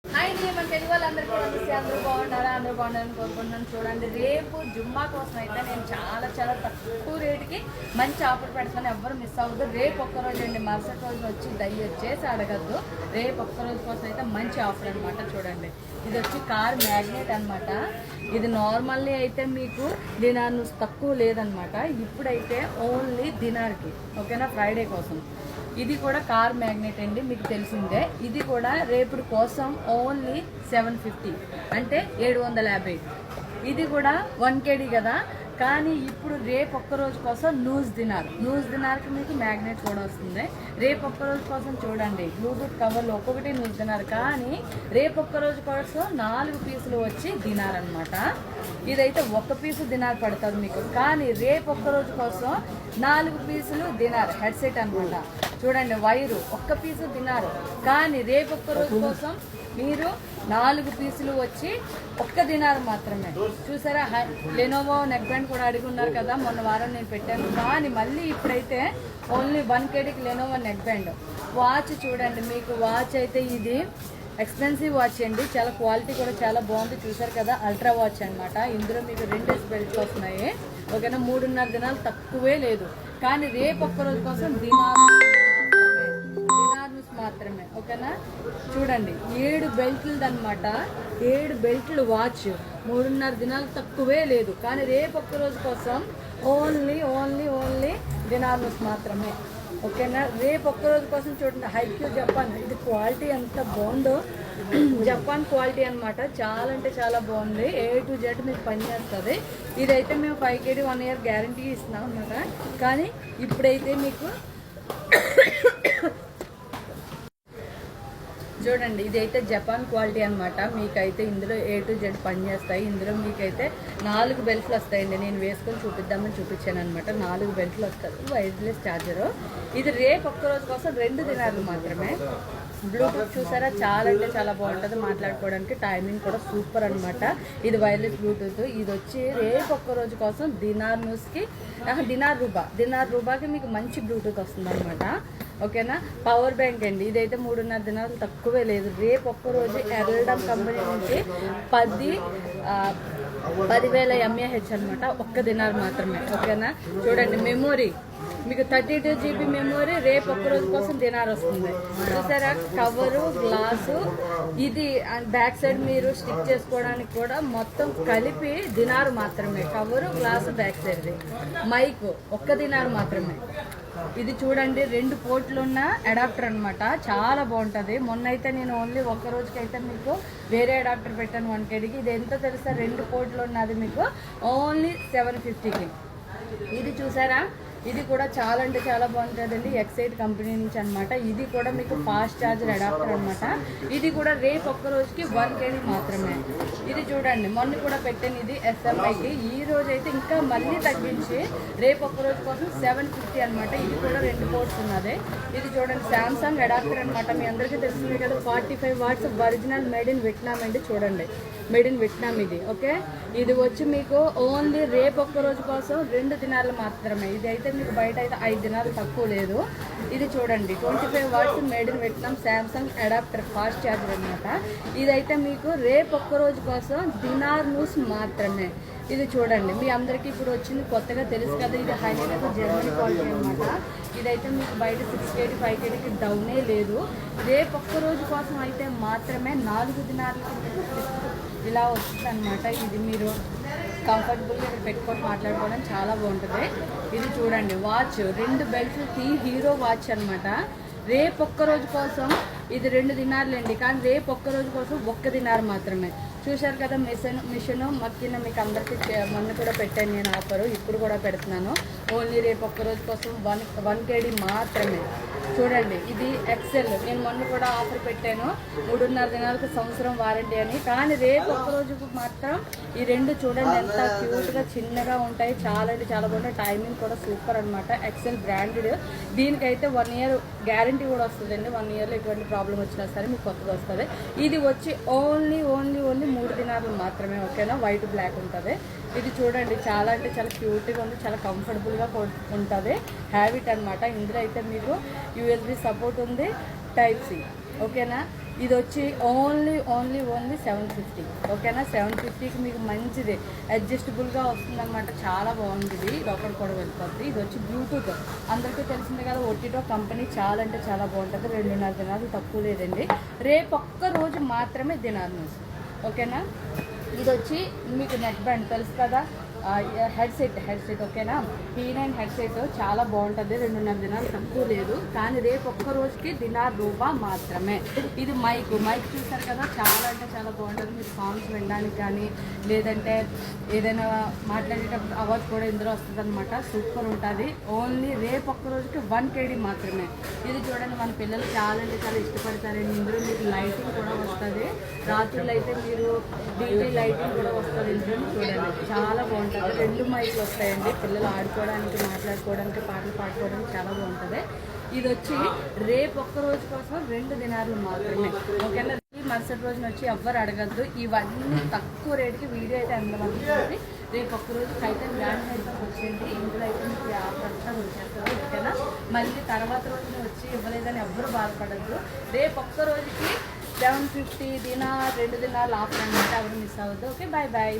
Hi అండి, మన తెలుగు వాళ్ళందరికీ నమస్తే. అందరూ బాగుండాలని కోరుకుంటున్నాను. చూడండి, రేపు జుమ్మా కోసం అయితే నేను చాలా తక్కువ రేటుకి మంచి ఆఫర్ పెడతాను. ఎవ్వరు మిస్ అవ్వద్దు. రేపు ఒక్కరోజు అండి, మరుసటి రోజు వచ్చి దయచేసి అడగద్దు. రేపు ఒక్కరోజు కోసం అయితే మంచి ఆఫర్ అనమాట. చూడండి, ఇది వచ్చి కార్ మ్యాగ్నెట్ అనమాట. ఇది నార్మల్లీ అయితే మీకు దినార్ తక్కువ లేదనమాట. ఇప్పుడైతే ఓన్లీ దినార్కి, ఓకేనా, ఫ్రైడే కోసం. ఇది కూడా కార్ మ్యాగ్నెట్ అండి, మీకు తెలిసిందే. ఇది కూడా రేపటి కోసం ఓన్లీ 750, అంటే 750. ఇది కూడా 1 kg కదా, కానీ ఇప్పుడు రేపు ఒక్కరోజు కోసం లూజ్ దినార్కి మీకు మ్యాగ్నెట్ కూడా వస్తుంది. రేపు ఒక్కరోజు కోసం చూడండి, బ్లూటూత్ కవర్లు ఒక్కొక్కటి లూజ్ దినార్, కానీ రేపు ఒక్కరోజు కోసం 4 పీసులు వచ్చి దినార్ అనమాట. ఇదైతే 1 పీసు దినార్ పడుతుంది మీకు, కానీ రేపు ఒక్కరోజు కోసం 4 పీసులు దినార్ హెడ్సెట్ అనమాట. చూడండి, వైరు 1 పీసు దినారు, కానీ రేపు ఒక్క రోజు కోసం మీరు 4 పీసులు వచ్చి 1 దినారు మాత్రమే. చూసారా, లెనోవో నెక్ బ్యాండ్ కూడా అడిగి ఉన్నారు కదా, మొన్న వారం నేను పెట్టాను. కానీ మళ్ళీ ఇప్పుడైతే ఓన్లీ 1 kgకి లెనోవో నెక్ బ్యాండ్. వాచ్ చూడండి, మీకు వాచ్ అయితే ఇది ఎక్స్పెన్సివ్ వాచ్ అండి, చాలా క్వాలిటీ కూడా చాలా బాగుంది. చూసారు కదా, అల్ట్రా వాచ్ అనమాట. ఇందులో మీకు 2 బెల్ట్స్ వస్తున్నాయి, ఓకేనా. 3.5 దినాలు తక్కువే లేదు, కానీ రేపు ఒక్క రోజు కోసం దినార్ మాత్రమే, ఓకేనా. చూడండి, 7 బెల్ట్లది అనమాట. 7 బెల్ట్లు వాచ్, 3.5 దినాలు తక్కువే లేదు, కానీ రేపు ఒక్క రోజు కోసం ఓన్లీ దినార్ మాత్రమే, ఓకేనా. రేపు ఒక్క రోజు కోసం చూడండి, హైక్యూ జపాన్. ఇది క్వాలిటీ ఎంత బాగుందో, జపాన్ క్వాలిటీ అనమాట. చాలా అంటే చాలా బాగుంది. A to Z మీకు పనిచేస్తుంది. ఇదైతే మేము 5 kg 1 year గ్యారంటీ ఇస్తున్నాం అనమాట. కానీ ఇప్పుడైతే మీకు చూడండి, ఇదైతే జపాన్ క్వాలిటీ అనమాట. మీకైతే ఇందులో A to Z పనిచేస్తాయి. ఇందులో మీకైతే 4 బెల్ట్లు వస్తాయండి. నేను వేసుకొని చూపించాను అనమాట. 4 బెల్ట్లు వస్తాయి, వైర్లెస్ ఛార్జరు. ఇది రేపు ఒక్కరోజు కోసం 2 దినాలు మాత్రమే. బ్లూటూత్ చూసారా, చాలా అంటే చాలా బాగుంటుంది మాట్లాడుకోవడానికి. టైమింగ్ కూడా సూపర్ అనమాట. ఇది వైర్లెస్ బ్లూటూత్. ఇది వచ్చి రేపు ఒక్క రోజు కోసం దినార్ రూబాకి మీకు మంచి బ్లూటూత్ వస్తుంది అనమాట, ఓకేనా. పవర్ బ్యాంక్ అండి, ఇదైతే 3.5 దినాలు తక్కువే లేదు. రేపు ఒక్కరోజు ఎల్డమ్ కంపెనీ నుంచి 10,000 mAh అనమాట. 1 దినార్ మాత్రమే, ఓకేనా. చూడండి, మెమొరీ మీకు 32 GB మెమొరీ. రేపు ఒక్కరోజు కోసం దినార్ వస్తుంది. చూసారా, కవరు, గ్లాసు, ఇది బ్యాక్ సైడ్ మీరు స్టిక్ చేసుకోవడానికి కూడా మొత్తం కలిపి దినారు మాత్రమే. కవరు, గ్లాసు, బ్యాక్ సైడ్ది. మైక్ 1 దినారు మాత్రమే. ఇది చూడండి, 2 పోర్ట్లు ఉన్న అడాప్టర్ అనమాట. చాలా బాగుంటుంది. మొన్న అయితే నేను ఓన్లీ ఒక్క రోజుకైతే మీకు వేరే అడాప్టర్ పెట్టాను 1 kgకి. ఇది ఎంత తెలుసా, 2 పోర్ట్లు ఉన్నది మీకు ఓన్లీ 750కి. ఇది చూసారా, ఇది కూడా చాలా అంటే చాలా బాగుంటుందండి. ఎక్సైట్ కంపెనీ నుంచి అనమాట. ఇది కూడా మీకు ఫాస్ట్ ఛార్జర్ అడాప్టర్ అనమాట. ఇది కూడా రేపు ఒక్క రోజుకి 1 kg మాత్రమే. ఇది చూడండి, మొన్న కూడా పెట్టాను, ఇది SMIకి. ఈ రోజు అయితే ఇంకా మళ్ళీ తగ్గించి రేపు ఒక్క రోజు కోసం 750 అనమాట. ఇది కూడా 2 పోర్ట్స్ ఉన్నది. ఇది చూడండి, శాంసంగ్ అడాప్టర్ అనమాట. మీ అందరికీ తెలిసింది కదా, 45 watts original made in Vietnam అండి. చూడండి, మేడ్ ఇన్ వియట్నాం ఇది, ఓకే. ఇది వచ్చి మీకు ఓన్లీ రేపు ఒక్క రోజు కోసం 2 దినాలు మాత్రమే. ఇది అయితే మీకు బయట అయితే 5 దినాలు తక్కువ లేదు. ఇది చూడండి, 25 watts made in Vietnam Samsung adapter fast charger అనమాట. ఇదైతే మీకు రేపు ఒక్క రోజు కోసం దినార్ మాత్రమే. ఇది చూడండి, మీ అందరికీ ఇప్పుడు వచ్చింది కొత్తగా తెలుసు కదా, ఇది హైలైట్ జర్మనీ క్వాలిటీ అనమాట. ఇదైతే మీకు బయట 6 kg 5 kgకి డౌనే లేదు. రేపు ఒక్క రోజు కోసం అయితే మాత్రమే 4 దినార్లకి ఇలా వస్తుంది అనమాట. ఇది మీరు కంఫర్టబుల్గా ఇక్కడ పెట్టుకొని మాట్లాడుకోవడం చాలా బాగుంటుంది. ఇది చూడండి, వాచ్ 2 బెల్ట్లు హీరో వాచ్ అనమాట. రేపు ఒక్క రోజు కోసం ఇది 2 దినార్లండి, కానీ రేపు ఒక్క రోజు కోసం 1 దినార్ మాత్రమే. చూశారు కదా, మిషన్ మక్కిన మీకు అందరికీ మొన్న కూడా పెట్టాను నేను ఆఫరు, ఇప్పుడు కూడా పెడుతున్నాను. ఓన్లీ రేపు ఒక్క రోజు కోసం 1 kg మాత్రమే. చూడండి, ఇది ఎక్సెల్. నేను మొన్న కూడా ఆఫర్ పెట్టాను, 3.5 దినాలకు సంవత్సరం వారంటీ అని. కానీ రేపు ఒక్క రోజుకు మాత్రం ఈ 2 చూడండి ఎంత క్యూట్గా చిన్నగా ఉంటాయి. చాలా అంటే చాలా బాగుంటాయి. టైమింగ్ కూడా సూపర్ అనమాట. Excel branded. దీనికైతే 1 year గ్యారంటీ కూడా వస్తుందండి. 1 yearలో ఎటువంటి ప్రాబ్లం వచ్చినా సరే మీకు కొత్తగా వస్తుంది. ఇది వచ్చి ఓన్లీ 3 దినాలు మాత్రమే, ఓకేనా. వైట్ బ్లాక్ ఉంటుంది. ఇది చూడండి, చాలా అంటే చాలా క్యూట్గా ఉంది, చాలా కంఫర్టబుల్గా ఉంటుంది. హ్యాబిట్ అనమాట. ఇందులో అయితే మీకు USB సపోర్ట్ ఉంది, Type-C, ఓకేనా. ఇది వచ్చి ఓన్లీ 750. ఓకేనా, 750కి మీకు మంచిది అడ్జస్టబుల్గా వస్తుందన్నమాట. చాలా బాగుంది ఇది, లోపల కూడా వెళ్ళిపోద్ది. ఇది వచ్చి బ్లూటూత్, అందరికీ తెలిసిందే కదా. ఒట్టిటో కంపెనీ చాలా అంటే చాలా బాగుంటుంది. 2.5 దినాలు తక్కువ లేదండి. రేపు ఒక్క రోజు మాత్రమే దినాలు. ఓకేనా, ఇది వచ్చి మీకు నెక్ బ్యాండ్ తెలుసు కదా, హెడ్సెట్. ఓకేనా, P9 హెడ్సెట్ చాలా బాగుంటుంది. 2.5 దినాలు తక్కువ లేదు. కానీ రేపు ఒక్క రోజుకి ₹1 మాత్రమే. ఇది మైక్ చూసారు కదా, చాలా అంటే చాలా బాగుంటుంది. మీరు సాంగ్స్ వినడానికి కానీ లేదంటే ఏదైనా మాట్లాడేటప్పుడు అవాజ్ కూడా ఇందులో వస్తుంది అనమాట. సూపర్ ఉంటుంది. ఓన్లీ రేపు ఒక్క రోజుకి 1 KD మాత్రమే. ఇది చూడండి, మన పిల్లలు చాలా అంటే చాలా ఇష్టపడతారండి. ఇందులో మీకు లైటింగ్ కూడా వస్తుంది. రాత్రులు అయితే మీరు డీజే లైటింగ్ కూడా వస్తుంది ఇందులో. చూడండి, చాలా బాగుంటుంది. 2 మైకులు వస్తాయండి. పిల్లలు ఆడుకోవడానికి, మాట్లాడుకోవడానికి, పాటలు పాడుకోవడానికి చాలా బాగుంటుంది. ఇది వచ్చి రేపు ఒక్క రోజు కోసం ₹2 మాత్రమే. ఓకేనా, మరుసటి రోజున వచ్చి ఎవ్వరు అడగద్దు. ఇవన్నీ తక్కువ రేటుకి వీడియో అయితే అందమంది. రేపు ఒక్క రోజు అయితే బ్రాండ్ అయితే వచ్చేది. ఇందులో అయితే మీకు ఆఫర్ వచ్చేస్తారు. ఓకేనా, మళ్ళీ తర్వాత రోజున వచ్చి ఇవ్వలేదని ఎవ్వరు బాధపడద్దు. రేపు ఒక్క రోజుకి 750 ₹2 ఆఫర్ అనమాట. ఎవరు మిస్ అవ్వద్దు. Okay, bye.